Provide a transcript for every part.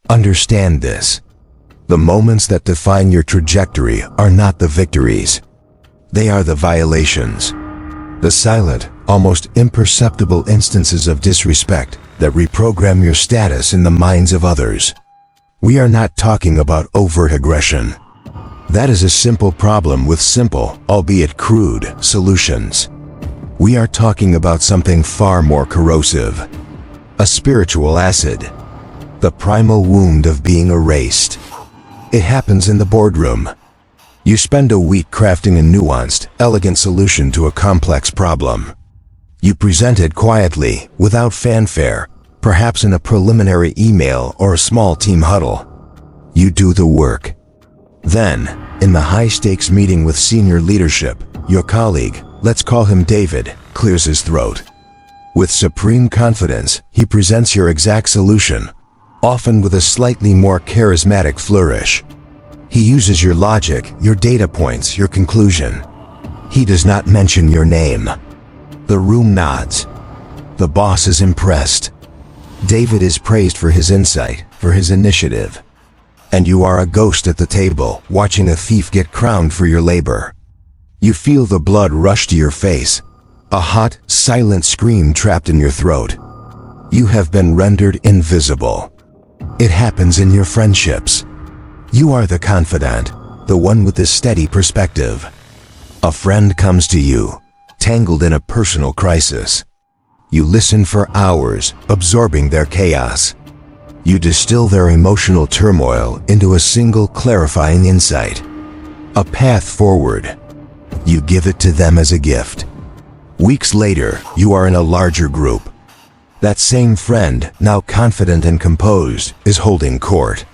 Understand this. The moments that define your trajectory are not the victories. They are the violations. The silent, almost imperceptible instances of disrespect that reprogram your status in the minds of others. We are not talking about overt aggression. That is a simple problem with simple, albeit crude, solutions. We are talking about something far more corrosive. A spiritual acid. The primal wound of being erased. It happens in the boardroom. You spend a week crafting a nuanced, elegant solution to a complex problem. You present it quietly, without fanfare, perhaps in a preliminary email or a small team huddle. You do the work. Then, in the high-stakes meeting with senior leadership, your colleague, let's call him David, clears his throat. With supreme confidence, he presents your exact solution, often with a slightly more charismatic flourish. He uses your logic, your data points, your conclusion. He does not mention your name. The room nods. The boss is impressed. David is praised for his insight, for his initiative. And you are a ghost at the table, watching a thief get crowned for your labor. You feel the blood rush to your face, a hot, silent scream trapped in your throat. You have been rendered invisible. It happens in your friendships. You are the confidant, the one with the steady perspective. A friend comes to you, tangled in a personal crisis. You listen for hours, absorbing their chaos. You distill their emotional turmoil into a single clarifying insight. A path forward. You give it to them as a gift. Weeks later, you are in a larger group. That same friend, now confident and composed, is holding court.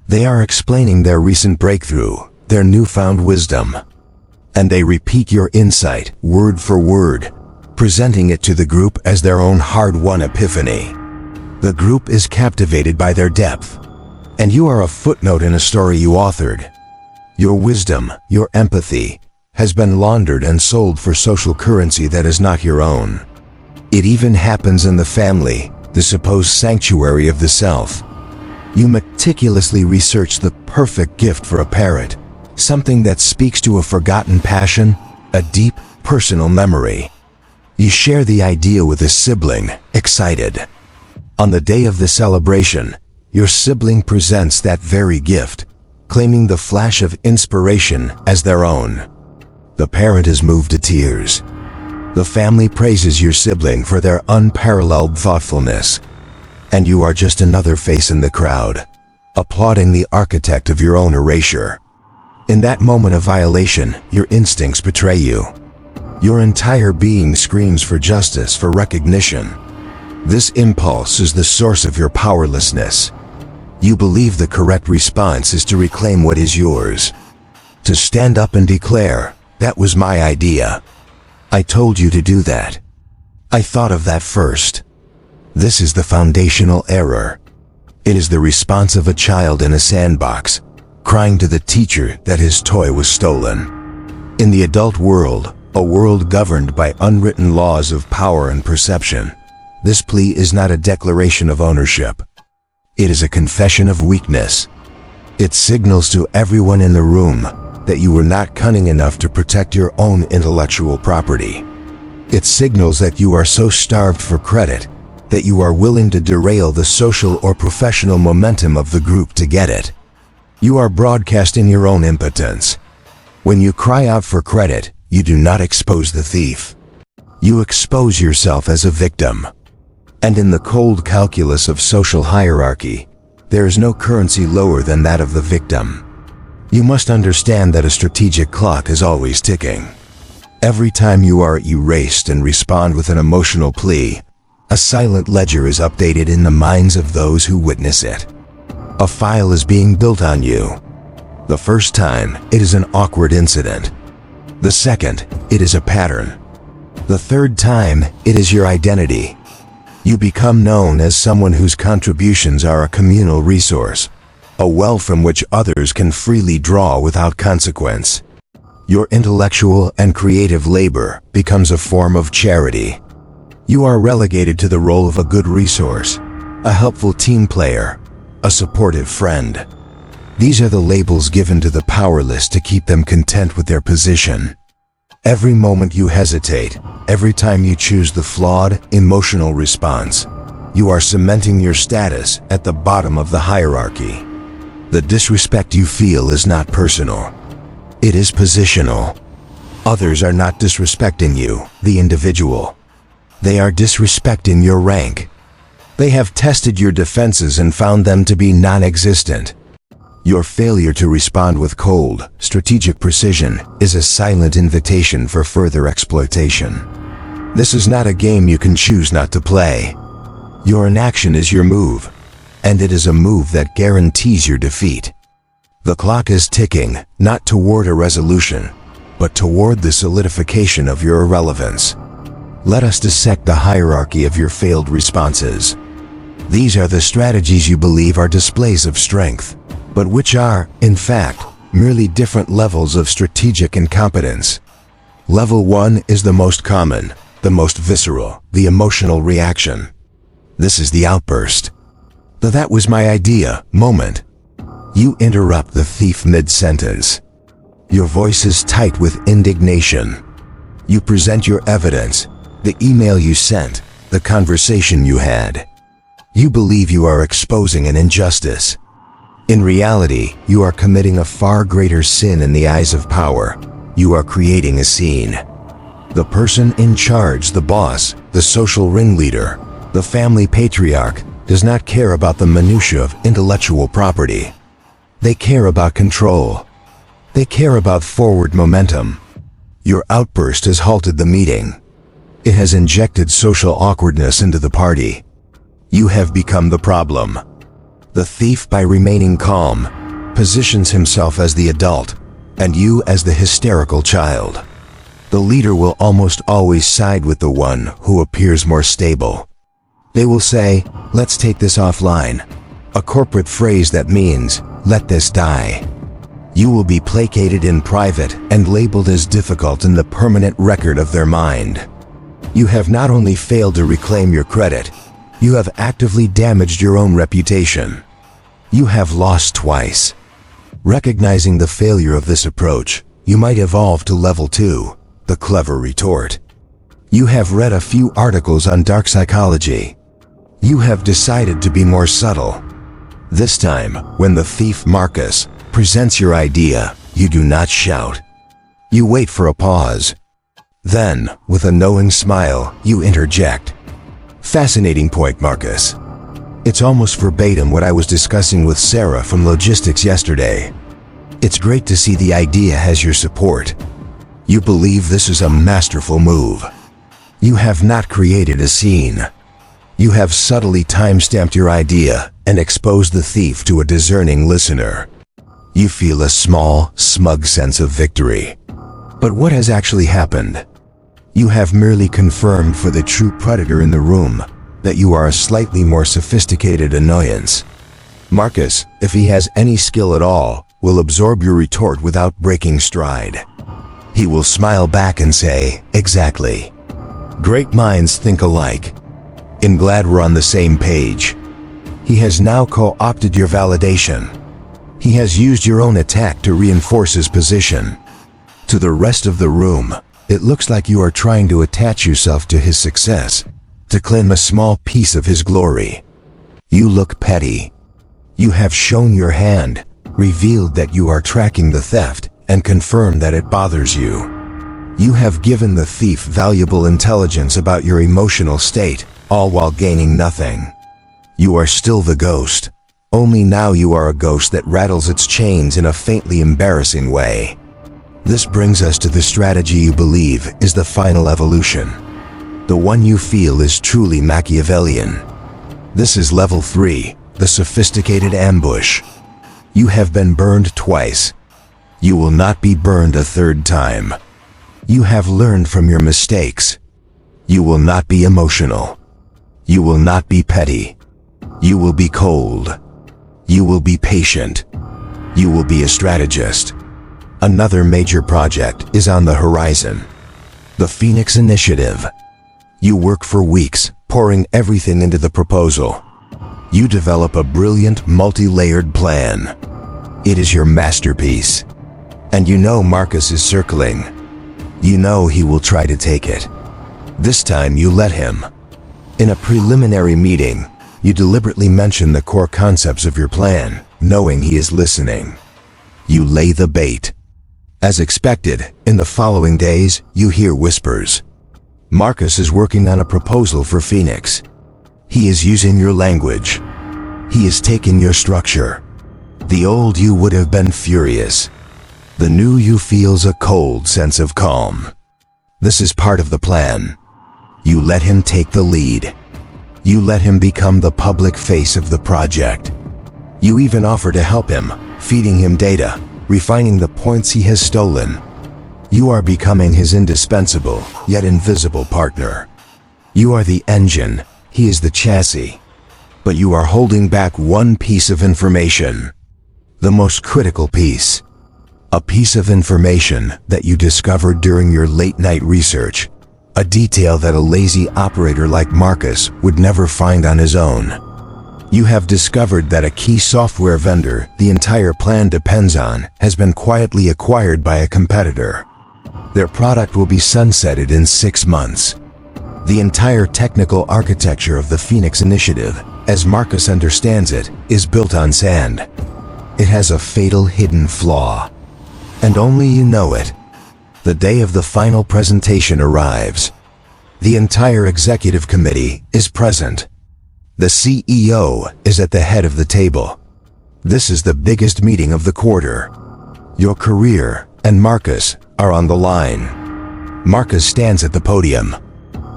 They are explaining their recent breakthrough, their newfound wisdom. And they repeat your insight, word for word, presenting it to the group as their own hard-won epiphany. The group is captivated by their depth, and you are a footnote in a story you authored. Your wisdom, your empathy, has been laundered and sold for social currency that is not your own. It even happens in the family, the supposed sanctuary of the self. You meticulously research the perfect gift for a parent, something that speaks to a forgotten passion, a deep, personal memory. You share the idea with a sibling, excited. On the day of the celebration, your sibling presents that very gift, claiming the flash of inspiration as their own. The parent is moved to tears. The family praises your sibling for their unparalleled thoughtfulness. And you are just another face in the crowd, applauding the architect of your own erasure. In that moment of violation, your instincts betray you. Your entire being screams for justice, for recognition. This impulse is the source of your powerlessness. You believe the correct response is to reclaim what is yours. To stand up and declare, "That was my idea. I told you to do that. I thought of that first." This is the foundational error. It is the response of a child in a sandbox, crying to the teacher that his toy was stolen. In the adult world, a world governed by unwritten laws of power and perception, this plea is not a declaration of ownership. It is a confession of weakness. It signals to everyone in the room that you were not cunning enough to protect your own intellectual property. It signals that you are so starved for credit that you are willing to derail the social or professional momentum of the group to get it. You are broadcasting your own impotence. When you cry out for credit, you do not expose the thief. You expose yourself as a victim. And in the cold calculus of social hierarchy, there is no currency lower than that of the victim. You must understand that a strategic clock is always ticking. Every time you are erased and respond with an emotional plea, a silent ledger is updated in the minds of those who witness it. A file is being built on you. The first time, it is an awkward incident. The second, it is a pattern. The third time, it is your identity. You become known as someone whose contributions are a communal resource, a well from which others can freely draw without consequence. Your intellectual and creative labor becomes a form of charity. You are relegated to the role of a good resource, a helpful team player, a supportive friend. These are the labels given to the powerless to keep them content with their position. Every moment you hesitate, every time you choose the flawed, emotional response, you are cementing your status at the bottom of the hierarchy. The disrespect you feel is not personal. It is positional. Others are not disrespecting you, the individual. They are disrespecting your rank. They have tested your defenses and found them to be non-existent. Your failure to respond with cold, strategic precision is a silent invitation for further exploitation. This is not a game you can choose not to play. Your inaction is your move, and it is a move that guarantees your defeat. The clock is ticking, not toward a resolution, but toward the solidification of your irrelevance. Let us dissect the hierarchy of your failed responses. These are the strategies you believe are displays of strength, but which are, in fact, merely different levels of strategic incompetence. Level 1 is the most common, the most visceral, the emotional reaction. This is the outburst. The "that was my idea" moment. You interrupt the thief mid-sentence. Your voice is tight with indignation. You present your evidence, the email you sent, the conversation you had. You believe you are exposing an injustice. In reality, you are committing a far greater sin in the eyes of power. You are creating a scene. The person in charge, the boss, the social ringleader, the family patriarch, does not care about the minutiae of intellectual property. They care about control. They care about forward momentum. Your outburst has halted the meeting. It has injected social awkwardness into the party. You have become the problem. The thief, by remaining calm, positions himself as the adult, and you as the hysterical child. The leader will almost always side with the one who appears more stable. They will say, "Let's take this offline," a corporate phrase that means, "Let this die." You will be placated in private and labeled as difficult in the permanent record of their mind. You have not only failed to reclaim your credit, you have actively damaged your own reputation. You have lost twice. Recognizing the failure of this approach, you might evolve to level 2, the clever retort. You have read a few articles on dark psychology. You have decided to be more subtle. This time, when the thief Marcus presents your idea, you do not shout. You wait for a pause. Then, with a knowing smile, you interject. "Fascinating point, Marcus. It's almost verbatim what I was discussing with Sarah from logistics yesterday. It's great to see the idea has your support. You believe this is a masterful move. You have not created a scene. You have subtly time-stamped your idea and exposed the thief to a discerning listener. You feel a small, smug sense of victory. But what has actually happened? You have merely confirmed for the true predator in the room that you are a slightly more sophisticated annoyance. Marcus, if he has any skill at all, will absorb your retort without breaking stride. He will smile back and say, "Exactly. Great minds think alike. I'm glad we're on the same page." He has now co-opted your validation. He has used your own attack to reinforce his position. To the rest of the room, it looks like you are trying to attach yourself to his success, to claim a small piece of his glory. You look petty. You have shown your hand, revealed that you are tracking the theft, and confirmed that it bothers you. You have given the thief valuable intelligence about your emotional state, all while gaining nothing. You are still the ghost. Only now you are a ghost that rattles its chains in a faintly embarrassing way. This brings us to the strategy you believe is the final evolution. The one you feel is truly Machiavellian. This is level 3, the sophisticated ambush. You have been burned twice. You will not be burned a third time. You have learned from your mistakes. You will not be emotional. You will not be petty. You will be cold. You will be patient. You will be a strategist. Another major project is on the horizon. The Phoenix Initiative. You work for weeks, pouring everything into the proposal. You develop a brilliant, multi-layered plan. It is your masterpiece. And you know Marcus is circling. You know he will try to take it. This time you let him. In a preliminary meeting, you deliberately mention the core concepts of your plan, knowing he is listening. You lay the bait. As expected, in the following days, you hear whispers. Marcus is working on a proposal for Phoenix. He is using your language. He has taken your structure. The old you would have been furious. The new you feels a cold sense of calm. This is part of the plan. You let him take the lead. You let him become the public face of the project. You even offer to help him, feeding him data, refining the points he has stolen. You are becoming his indispensable, yet invisible partner. You are the engine, he is the chassis. But you are holding back one piece of information. The most critical piece. A piece of information that you discovered during your late-night research. A detail that a lazy operator like Marcus would never find on his own. You have discovered that a key software vendor the entire plan depends on has been quietly acquired by a competitor. Their product will be sunsetted in 6 months. The entire technical architecture of the Phoenix Initiative, as Marcus understands it, is built on sand. It has a fatal hidden flaw. And only you know it. The day of the final presentation arrives. The entire executive committee is present. The CEO is at the head of the table. This is the biggest meeting of the quarter. Your career and Marcus are on the line. Marcus stands at the podium.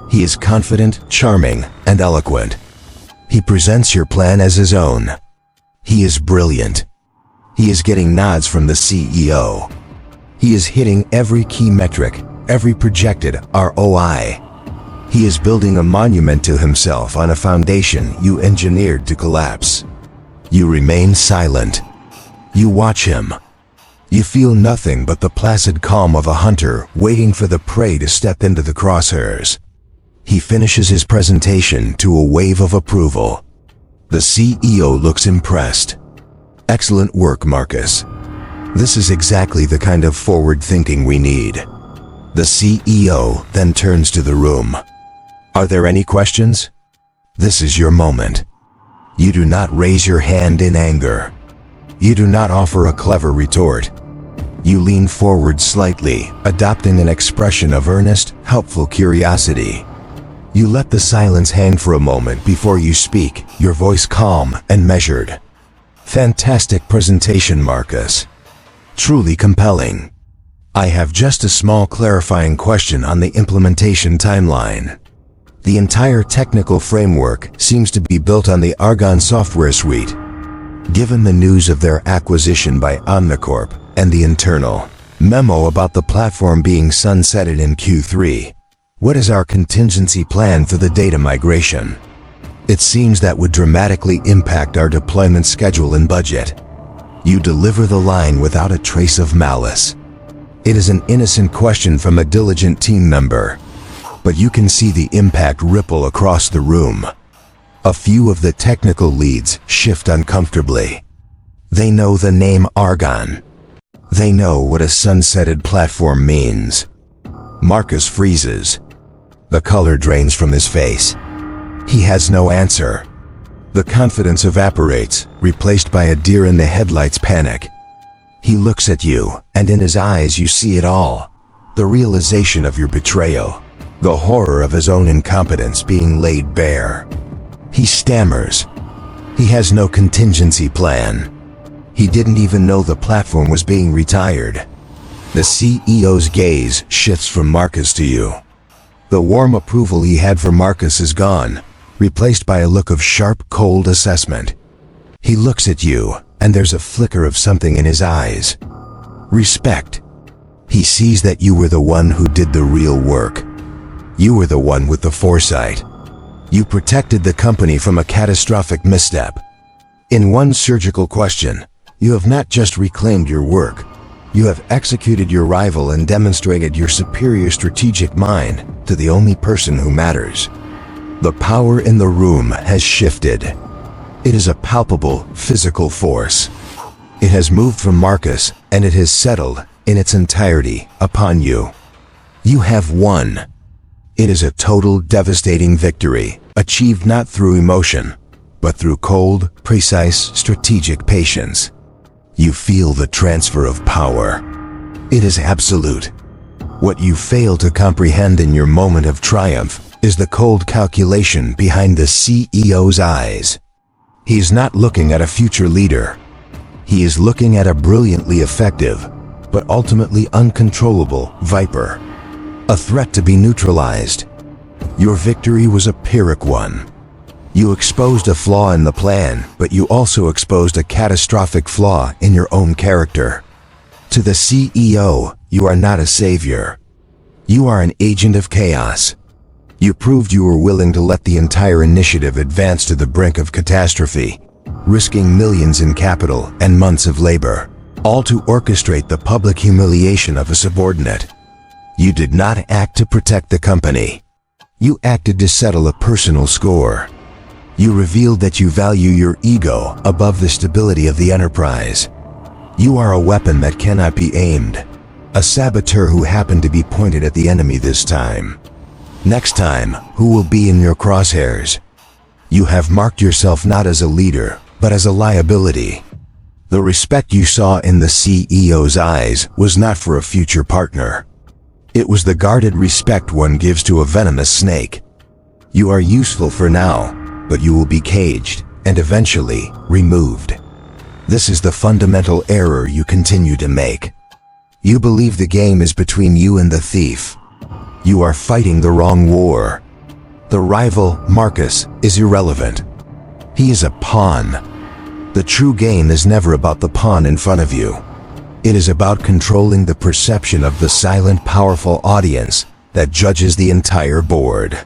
He is confident, charming, and eloquent. He presents your plan as his own. He is brilliant. He is getting nods from the CEO. He is hitting every key metric, every projected ROI. He is building a monument to himself on a foundation you engineered to collapse. You remain silent. You watch him. You feel nothing but the placid calm of a hunter waiting for the prey to step into the crosshairs. He finishes his presentation to a wave of approval. The CEO looks impressed. Excellent work, Marcus. This is exactly the kind of forward thinking we need. The CEO then turns to the room. Are there any questions? This is your moment. You do not raise your hand in anger. You do not offer a clever retort. You lean forward slightly, adopting an expression of earnest, helpful curiosity. You let the silence hang for a moment before you speak, your voice calm and measured. Fantastic presentation, Marcus. Truly compelling. I have just a small clarifying question on the implementation timeline. The entire technical framework seems to be built on the Argon software suite. Given the news of their acquisition by Omnicorp and the internal memo about the platform being sunsetted in Q3, what is our contingency plan for the data migration? It seems that would dramatically impact our deployment schedule and budget. You deliver the line without a trace of malice. It is an innocent question from a diligent team member, but you can see the impact ripple across the room. A few of the technical leads shift uncomfortably. They know the name Argon. They know what a sunsetted platform means. Marcus freezes. The color drains from his face. He has no answer. The confidence evaporates, replaced by a deer-in-the-headlights panic. He looks at you, and in his eyes you see it all. The realization of your betrayal. The horror of his own incompetence being laid bare. He stammers. He has no contingency plan. He didn't even know the platform was being retired. The CEO's gaze shifts from Marcus to you. The warm approval he had for Marcus is gone, replaced by a look of sharp, cold assessment. He looks at you, and there's a flicker of something in his eyes. Respect. He sees that you were the one who did the real work. You were the one with the foresight. You protected the company from a catastrophic misstep. In one surgical question, you have not just reclaimed your work, you have executed your rival and demonstrated your superior strategic mind to the only person who matters. The power in the room has shifted. It is a palpable, physical force. It has moved from Marcus, and it has settled, in its entirety, upon you. You have won. It is a total, devastating victory, achieved not through emotion, but through cold, precise, strategic patience. You feel the transfer of power. It is absolute. What you fail to comprehend in your moment of triumph is the cold calculation behind the CEO's eyes. He is not looking at a future leader. He is looking at a brilliantly effective, but ultimately uncontrollable viper. A threat to be neutralized. Your victory was a Pyrrhic one. You exposed a flaw in the plan, but you also exposed a catastrophic flaw in your own character. To the CEO, you are not a savior. You are an agent of chaos. You proved you were willing to let the entire initiative advance to the brink of catastrophe, risking millions in capital and months of labor, all to orchestrate the public humiliation of a subordinate. You did not act to protect the company. You acted to settle a personal score. You revealed that you value your ego above the stability of the enterprise. You are a weapon that cannot be aimed, a saboteur who happened to be pointed at the enemy this time. Next time, who will be in your crosshairs? You have marked yourself not as a leader, but as a liability. The respect you saw in the CEO's eyes was not for a future partner. It was the guarded respect one gives to a venomous snake. You are useful for now, but you will be caged and eventually removed. This is the fundamental error you continue to make. You believe the game is between you and the thief. You are fighting the wrong war. The rival, Marcus, is irrelevant. He is a pawn. The true game is never about the pawn in front of you. It is about controlling the perception of the silent, powerful audience that judges the entire board.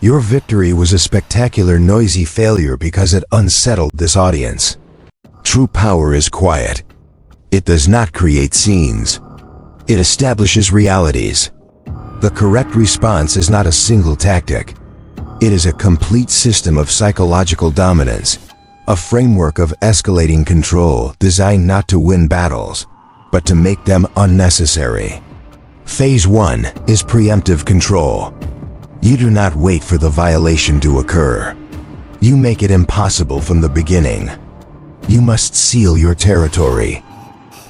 Your victory was a spectacular, noisy failure because it unsettled this audience. True power is quiet. It does not create scenes. It establishes realities. The correct response is not a single tactic. It is a complete system of psychological dominance, a framework of escalating control designed not to win battles, but to make them unnecessary. Phase 1 is preemptive control. You do not wait for the violation to occur. You make it impossible from the beginning. You must seal your territory.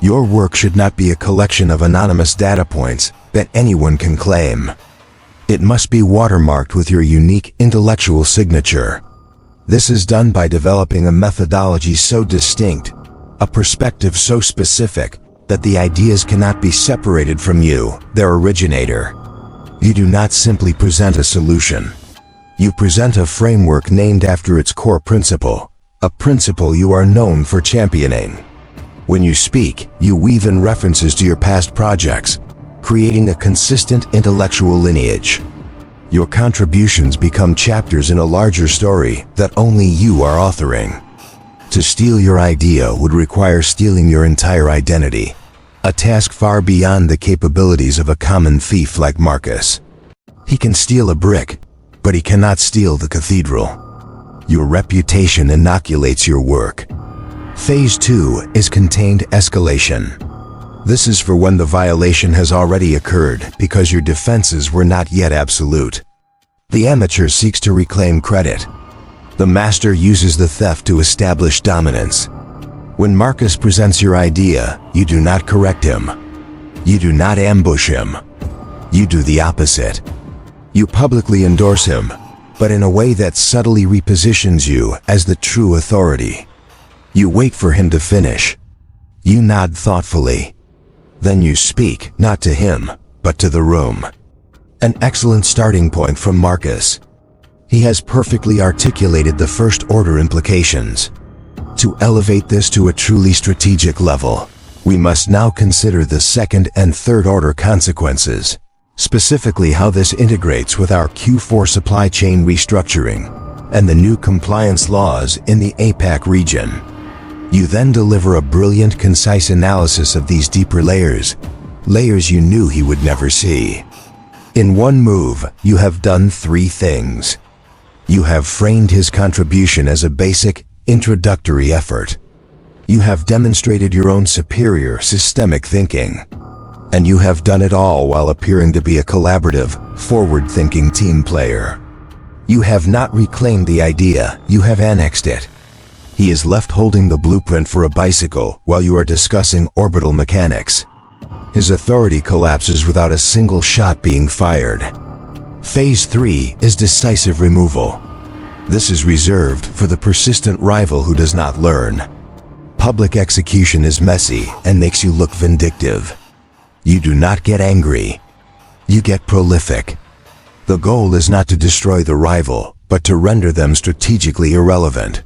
Your work should not be a collection of anonymous data points that anyone can claim. It must be watermarked with your unique intellectual signature. This is done by developing a methodology so distinct, a perspective so specific, that the ideas cannot be separated from you, their originator. You do not simply present a solution. You present a framework named after its core principle, a principle you are known for championing. When you speak, you weave in references to your past projects, creating a consistent intellectual lineage. Your contributions become chapters in a larger story that only you are authoring. To steal your idea would require stealing your entire identity, a task far beyond the capabilities of a common thief like Marcus. He can steal a brick, but he cannot steal the cathedral. Your reputation inoculates your work. Phase 2 is contained escalation. This is for when the violation has already occurred because your defenses were not yet absolute. The amateur seeks to reclaim credit. The master uses the theft to establish dominance. When Marcus presents your idea, you do not correct him. You do not ambush him. You do the opposite. You publicly endorse him, but in a way that subtly repositions you as the true authority. You wait for him to finish. You nod thoughtfully. Then you speak, not to him, but to the room. An excellent starting point from Marcus. He has perfectly articulated the first-order implications. To elevate this to a truly strategic level, we must now consider the second and third-order consequences, specifically how this integrates with our Q4 supply chain restructuring and the new compliance laws in the APAC region. You then deliver a brilliant, concise analysis of these deeper layers you knew he would never see. In one move, you have done 3 things. You have framed his contribution as a basic, Introductory effort. You have demonstrated your own superior systemic thinking. And you have done it all while appearing to be a collaborative, forward-thinking team player. You have not reclaimed the idea, you have annexed it. He is left holding the blueprint for a bicycle while you are discussing orbital mechanics. His authority collapses without a single shot being fired. Phase 3 is decisive removal. This is reserved for the persistent rival who does not learn. Public execution is messy and makes you look vindictive. You do not get angry. You get prolific. The goal is not to destroy the rival, but to render them strategically irrelevant.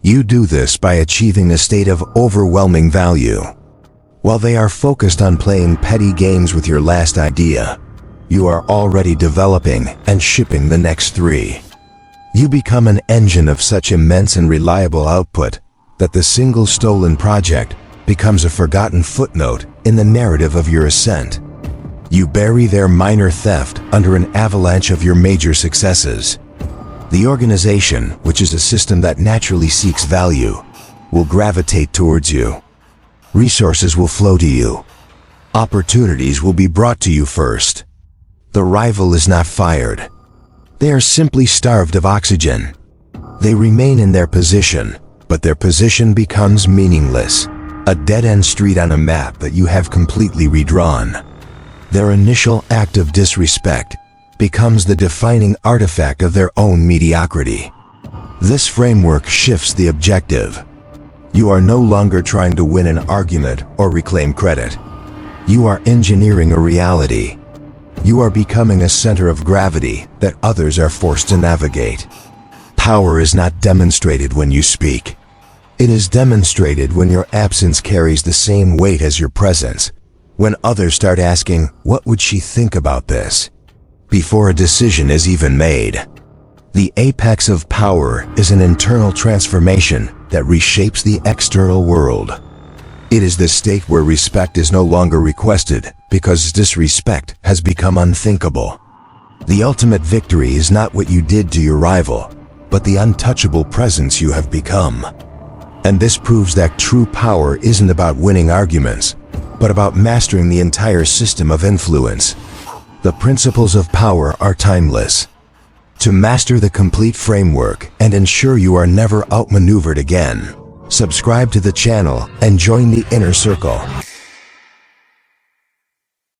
You do this by achieving a state of overwhelming value. While they are focused on playing petty games with your last idea, you are already developing and shipping the next 3. You become an engine of such immense and reliable output that the single stolen project becomes a forgotten footnote in the narrative of your ascent. You bury their minor theft under an avalanche of your major successes. The organization, which is a system that naturally seeks value, will gravitate towards you. Resources will flow to you. Opportunities will be brought to you first. The rival is not fired. They are simply starved of oxygen. They remain in their position, but their position becomes meaningless. A dead-end street on a map that you have completely redrawn. Their initial act of disrespect becomes the defining artifact of their own mediocrity. This framework shifts the objective. You are no longer trying to win an argument or reclaim credit. You are engineering a reality. You are becoming a center of gravity that others are forced to navigate. Power is not demonstrated when you speak. It is demonstrated when your absence carries the same weight as your presence. When others start asking, "What would she think about this?" before a decision is even made. The apex of power is an internal transformation that reshapes the external world. It is the state where respect is no longer requested because disrespect has become unthinkable. The ultimate victory is not what you did to your rival, but the untouchable presence you have become. And this proves that true power isn't about winning arguments, but about mastering the entire system of influence. The principles of power are timeless. To master the complete framework and ensure you are never outmaneuvered again, subscribe to the channel and join the inner circle.